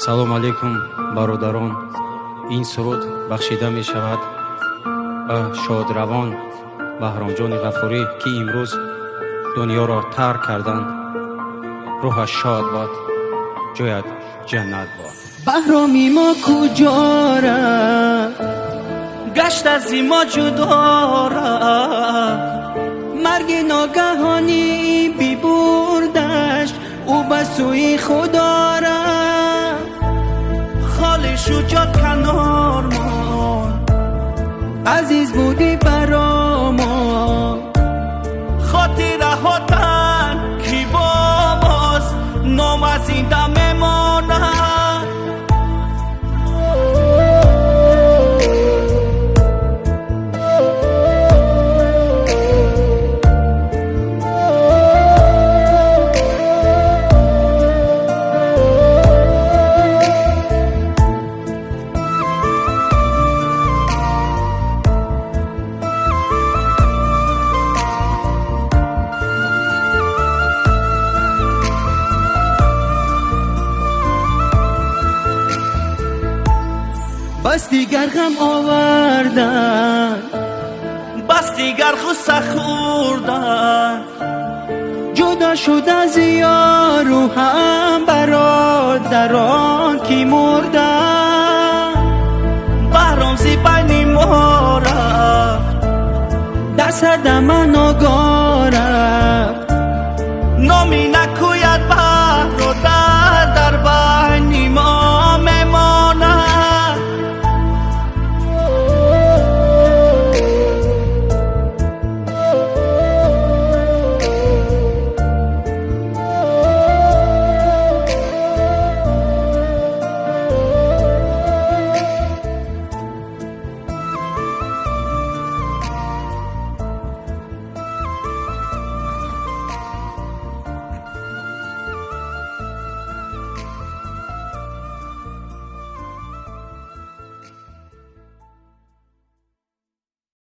салом алейкум бародарон. ин суруд бахшида мешавад ба шодравон баҳромҷони ғафурӣ ки имрӯз дунёро тарк карданд. рӯҳаш шод бод, ҷояд ҷаннат бод. баҳроми мо куҷо рафт, гашт аз мо ҷудо рафт. марги ногаҳонӣ бибурдаш, ӯ ба сӯи худо рафт. холи шуҷоат канор монд, азиз будӣ баромон. хотираҳотан ки бо мост, нома зинда мемонад. بس دیگر غم آوردن، بس دیگر غصه خوردن. جدا شد از یار و هم برادران کی مردن. بهرام زی بین ما رفت، در سر دم من آگاه